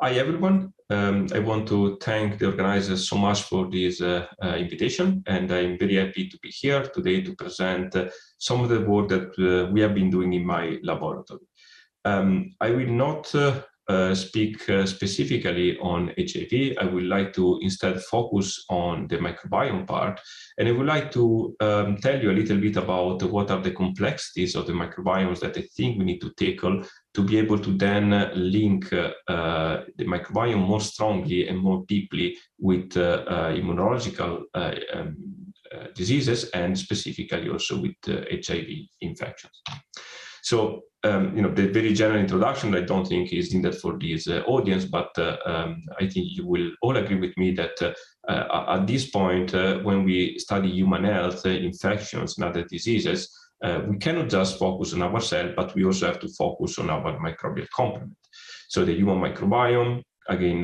Hi, everyone. I want to thank the organizers so much for this invitation, and I'm very happy to be here today to present some of the work that we have been doing in my laboratory. I will not speak specifically on HIV. I would like to instead focus on the microbiome part, and I would like to tell you a little bit about what are the complexities of the microbiomes that I think we need to tackle to be able to then link the microbiome more strongly and more deeply with immunological diseases, and specifically also with HIV infections. So, the very general introduction I don't think is needed for this audience, but I think you will all agree with me that at this point, when we study human health, infections, and other diseases, we cannot just focus on ourselves, but we also have to focus on our microbial complement. So the human microbiome, again,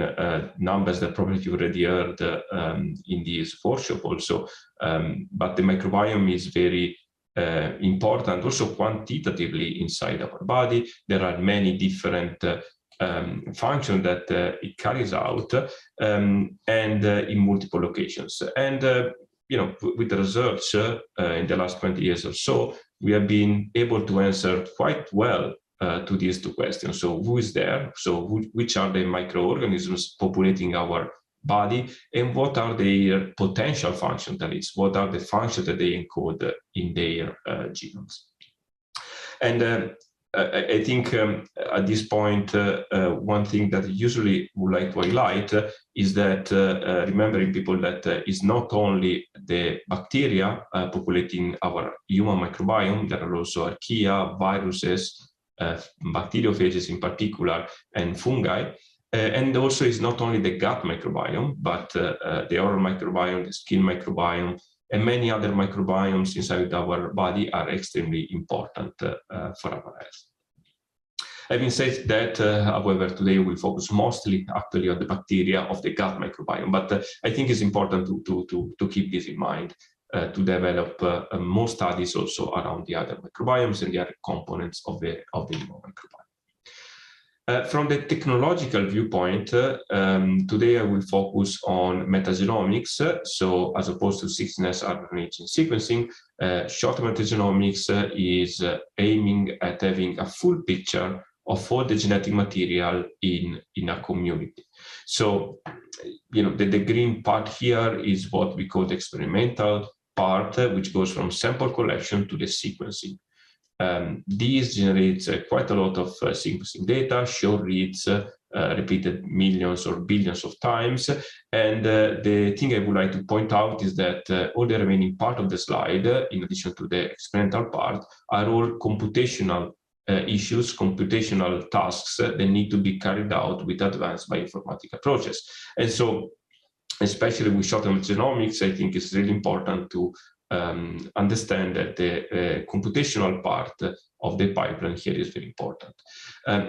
numbers that probably you already heard in this workshop also, but the microbiome is very important also quantitatively inside our body. There are many different functions that it carries out, and in multiple locations. And with the research in the last 20 years or so, we have been able to answer quite well to these two questions. So who is there? So which are the microorganisms populating our body, and what are their potential functions? That is, what are the functions that they encode in their genomes? And I think at this point, one thing that I usually would like to highlight is that remembering people that is not only the bacteria populating our human microbiome, there are also archaea, viruses, bacteriophages in particular, and fungi. And also it's not only the gut microbiome, but the oral microbiome, the skin microbiome, and many other microbiomes inside our body are extremely important for our health. Having said that, however, today we'll focus mostly actually on the bacteria of the gut microbiome, but I think it's important to keep this in mind, to develop more studies also around the other microbiomes and the other components of the human microbiome. From the technological viewpoint, today I will focus on metagenomics. So as opposed to 16S RNA gene sequencing, short metagenomics is aiming at having a full picture of all the genetic material in a community. So, the green part here is what we call the experimental part, which goes from sample collection to the sequencing. This generates quite a lot of sequencing data, short reads, repeated millions or billions of times. And the thing I would like to point out is that all the remaining part of the slide, in addition to the experimental part, are all computational issues, computational tasks that need to be carried out with advanced bioinformatic approaches. And so, especially with short-term genomics, I think it's really important to understand that the computational part of the pipeline here is very important.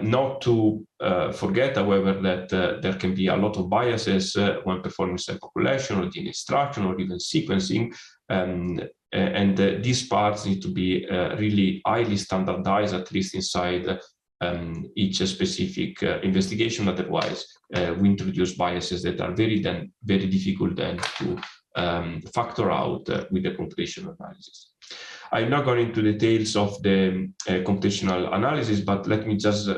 Not to forget, however, that there can be a lot of biases when performing sample collection or DNA extraction or even sequencing, and these parts need to be really highly standardized, at least inside each specific investigation. Otherwise, we introduce biases that are very difficult then to factor out with the computational analysis. I'm not going into details of the computational analysis, but let me just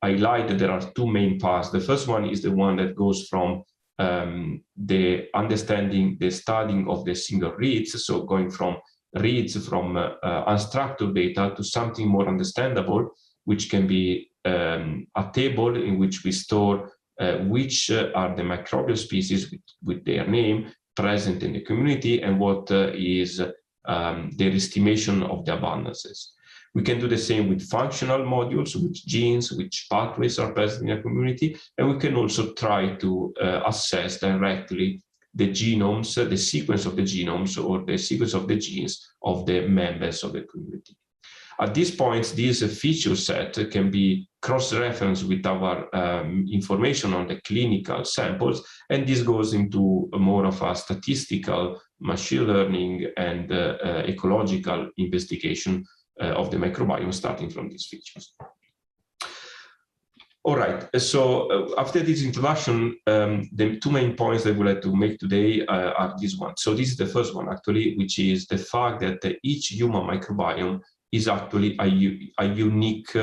highlight that there are two main parts. The first one is the one that goes from the understanding, the studying of the single reads, so going from reads from unstructured data to something more understandable, which can be a table in which we store which are the microbial species with their name present in the community and what is their estimation of the abundances. We can do the same with functional modules, which genes, which pathways are present in a community, and we can also try to assess directly the genomes, the sequence of the genomes or the sequence of the genes of the members of the community. At this point, this feature set can be cross-referenced with our information on the clinical samples, and this goes into more of a statistical, machine learning, and ecological investigation of the microbiome starting from these features. All right, so after this introduction, the two main points I would like to make today are this one. So this is the first one, actually, which is the fact that each human microbiome is actually a unique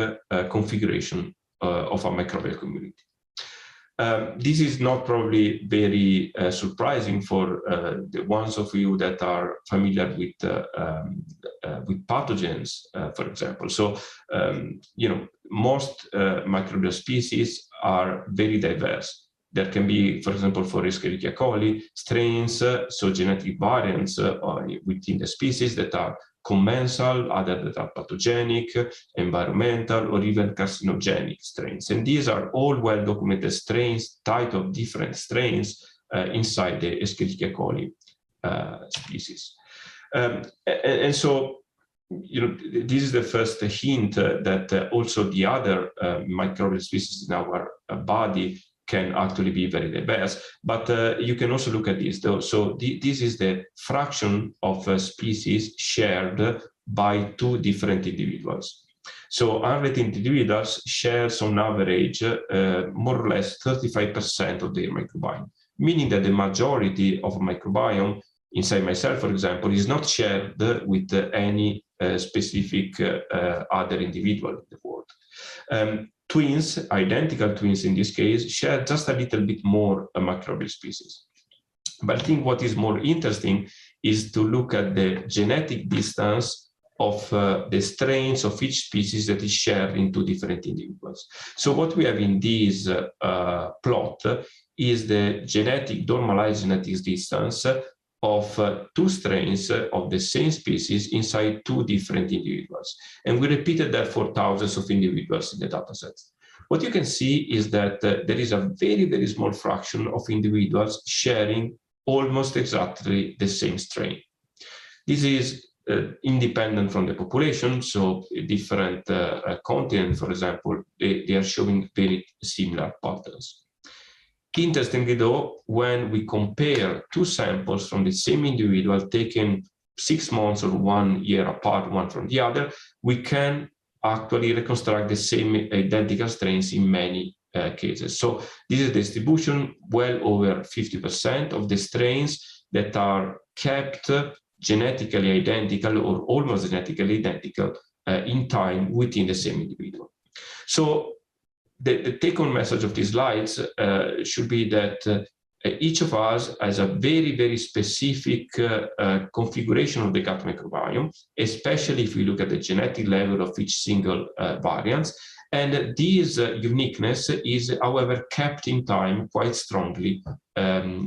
configuration of a microbial community. This is not probably very surprising for the ones of you that are familiar with pathogens, for example. So, most microbial species are very diverse. There can be, for example, for Escherichia coli, strains, so genetic variants within the species that are commensal, other that are pathogenic, environmental, or even carcinogenic strains. And these are all well-documented strains, type of different strains inside the Escherichia coli species. And so, this is the first hint that also the other microbial species in our body can actually be very diverse, but you can also look at this though. So this is the fraction of species shared by two different individuals. So unrelated individuals share on average more or less 35% of their microbiome, meaning that the majority of a microbiome inside myself, for example, is not shared with any specific other individual in the world. Twins, identical twins in this case, share just a little bit more microbial species. But I think what is more interesting is to look at the genetic distance of the strains of each species that is shared into different individuals. So what we have in this plot is the normalized genetic distance of two strains of the same species inside two different individuals. And we repeated that for thousands of individuals in the dataset. What you can see is that there is a very, very small fraction of individuals sharing almost exactly the same strain. This is independent from the population, so different continents, for example, they are showing very similar patterns. Interestingly, though, when we compare two samples from the same individual taken 6 months or 1 year apart, one from the other, we can actually reconstruct the same identical strains in many cases. So this is the distribution. Well over 50% of the strains that are kept genetically identical or almost genetically identical in time within the same individual. So the take-home message of these slides should be that each of us has a very, very specific configuration of the gut microbiome, especially if we look at the genetic level of each single variant. And this uniqueness is, however, kept in time quite strongly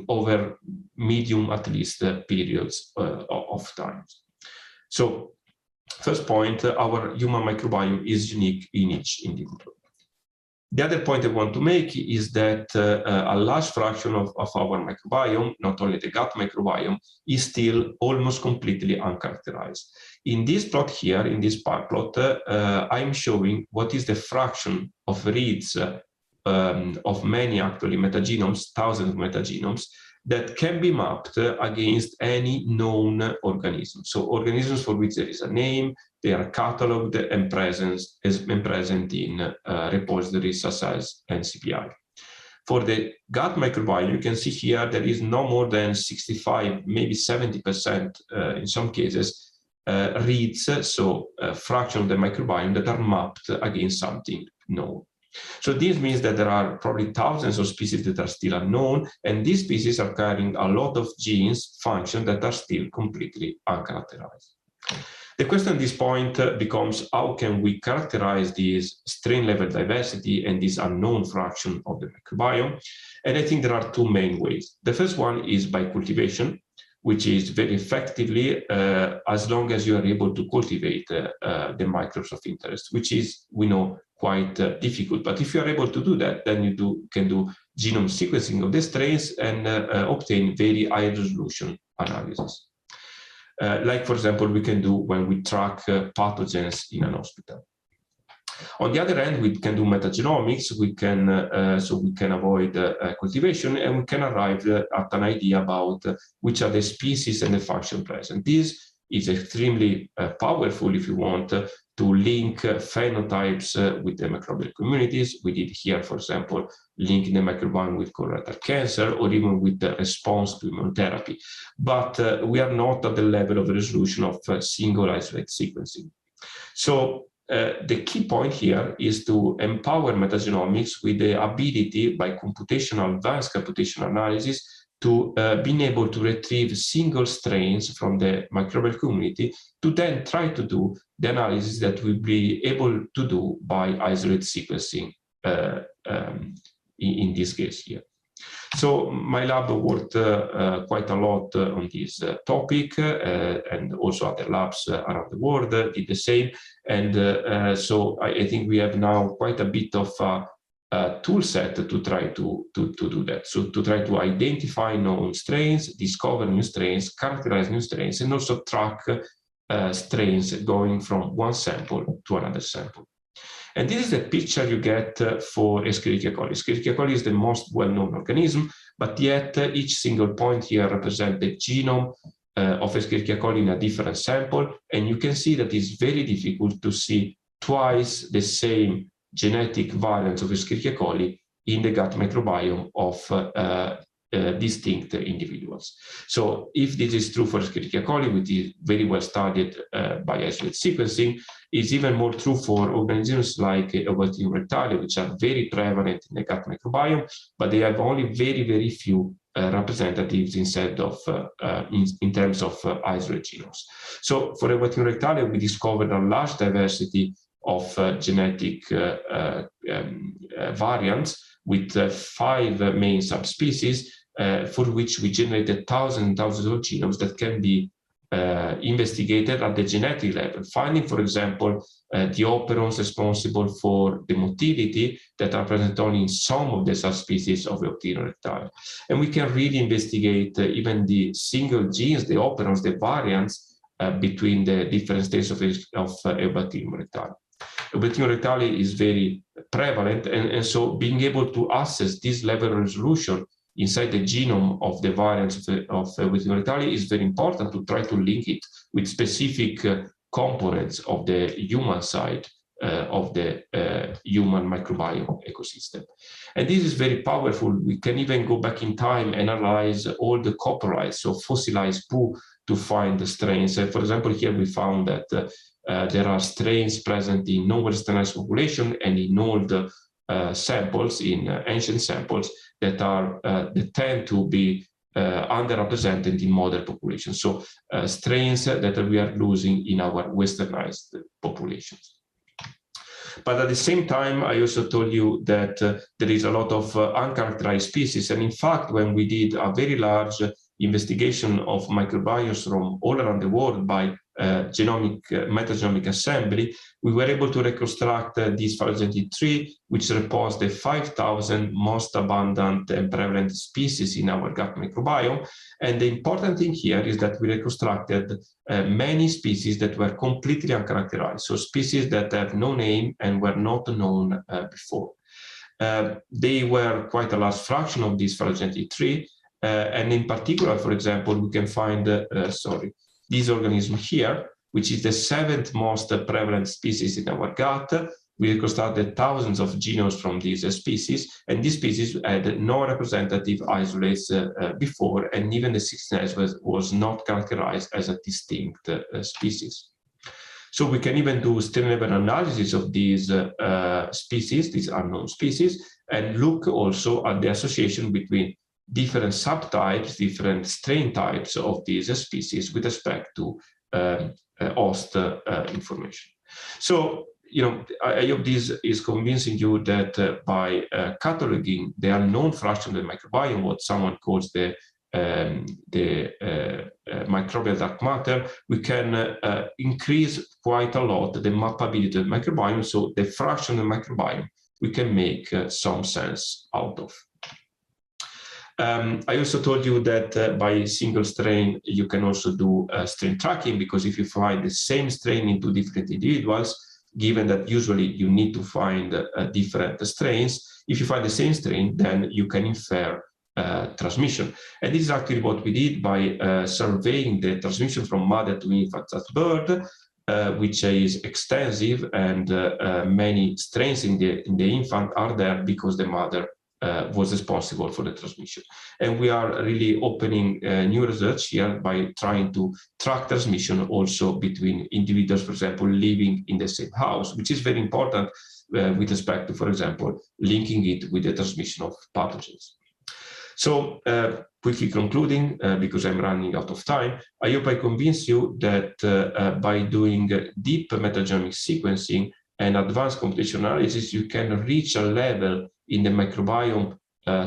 over medium, at least, periods of time. So, first point, our human microbiome is unique in each individual. The other point I want to make is that a large fraction of our microbiome, not only the gut microbiome, is still almost completely uncharacterized. In this plot here, in this bar plot, I'm showing what is the fraction of reads of many actually metagenomes, thousands of metagenomes, that can be mapped against any known organism. So organisms for which there is a name, they are cataloged and present in repositories such as NCBI. For the gut microbiome, you can see here there is no more than 65, maybe 70% in some cases, reads, so a fraction of the microbiome that are mapped against something known. So this means that there are probably thousands of species that are still unknown, and these species are carrying a lot of genes, functions that are still completely uncharacterized. The question at this point becomes, how can we characterize this strain-level diversity and this unknown fraction of the microbiome? And I think there are two main ways. The first one is by cultivation, which is very effectively as long as you are able to cultivate the microbes of interest, which is, we know, quite difficult. But if you are able to do that, then you can do genome sequencing of the strains and obtain very high resolution analysis. Like, for example, we can do when we track pathogens in an hospital. On the other hand, we can do metagenomics. We can so we can avoid cultivation, and we can arrive at an idea about which are the species and the function present. This is extremely powerful if you want to link phenotypes with the microbial communities. We did here, for example, linking the microbiome with colorectal cancer or even with the response to immunotherapy. But we are not at the level of resolution of single isolate sequencing. So the key point here is to empower metagenomics with the ability by advanced computational analysis to being able to retrieve single strains from the microbial community to then try to do the analysis that we'll be able to do by isolate sequencing in this case here. So my lab worked quite a lot on this topic, and also other labs around the world did the same. And so I think we have now quite a bit of a tool set to try to do that. So to try to identify known strains, discover new strains, characterize new strains, and also track strains going from one sample to another sample. And this is the picture you get for Escherichia coli. Escherichia coli is the most well-known organism, but yet each single point here represents the genome of Escherichia coli in a different sample. And you can see that it's very difficult to see twice the same genetic variants of Escherichia coli in the gut microbiome of distinct individuals. So if this is true for Escherichia coli, which is very well studied by isolate sequencing, it's even more true for organisms like Eubacterium rectale, which are very prevalent in the gut microbiome, but they have only very, very few representatives instead of in terms of isolate genomes. So for Eubacterium rectale, we discovered a large diversity of genetic variants with 5 main subspecies, for which we generated thousands and thousands of genomes that can be investigated at the genetic level, finding, for example, the operons responsible for the motility that are present only in some of the subspecies of Eubacterium rectale. And we can really investigate even the single genes, the operons, the variants between the different states of Eubacterium rectale. Eubacterium rectale is very prevalent, and so being able to access this level of resolution inside the genome of the variants of Eubacterium rectale is very important to try to link it with specific components of the human side of the human microbiome ecosystem. And this is very powerful. We can even go back in time and analyze all the coprolites, so fossilized poo, to find the strains. For example, here we found that there are strains present in non-westernized population and in old samples, in ancient samples, that tend to be underrepresented in modern populations. So strains that we are losing in our westernized populations. But at the same time, I also told you that there is a lot of uncharacterized species. And in fact, when we did a very large investigation of microbiomes from all around the world by metagenomic assembly, we were able to reconstruct this phylogenetic tree, which reports the 5,000 most abundant and prevalent species in our gut microbiome. And the important thing here is that we reconstructed many species that were completely uncharacterized, so species that have no name and were not known before. They were quite a large fraction of this phylogenetic tree, and in particular, for example, we can find this organism here, which is the 7th most prevalent species in our gut. We reconstructed thousands of genomes from these species, and this species had no representative isolates before, and even the 16S was not characterized as a distinct species. So we can even do strain-level analysis of these species, these unknown species, and look also at the association between different subtypes, different strain types of these species with respect to host information. So, I hope this is convincing you that by cataloging the unknown fraction of the microbiome, what someone calls the microbial dark matter, we can increase quite a lot the mappability of the microbiome. So the fraction of the microbiome we can make some sense out of. I also told you that by single strain, you can also do strain tracking, because if you find the same strain in 2 different individuals, given that usually you need to find different strains, if you find the same strain, then you can infer transmission. And this is actually what we did by surveying the transmission from mother to infant at birth, which is extensive, and many strains in the infant are there because the mother was responsible for the transmission. And we are really opening new research here by trying to track transmission also between individuals, for example, living in the same house, which is very important with respect to, for example, linking it with the transmission of pathogens. So quickly concluding, because I'm running out of time, I hope I convince you that by doing deep metagenomic sequencing and advanced computational analysis, you can reach a level in the microbiome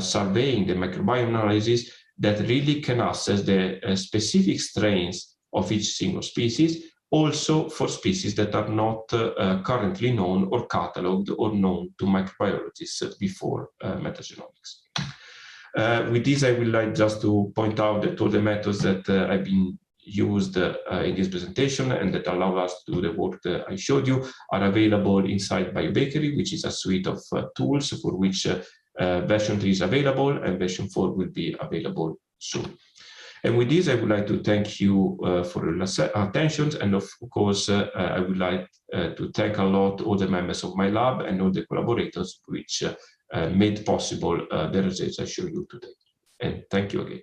surveying, the microbiome analysis, that really can assess the specific strains of each single species, also for species that are not currently known or cataloged or known to microbiologists before metagenomics. With this, I would like just to point out that all the methods that have been used in this presentation and that allow us to do the work that I showed you are available inside BioBakery, which is a suite of tools for which version 3 is available, and version 4 will be available soon. And with this, I would like to thank you for your attention. And of course, I would like to thank a lot all the members of my lab and all the collaborators which made possible the results I show you today. And thank you again.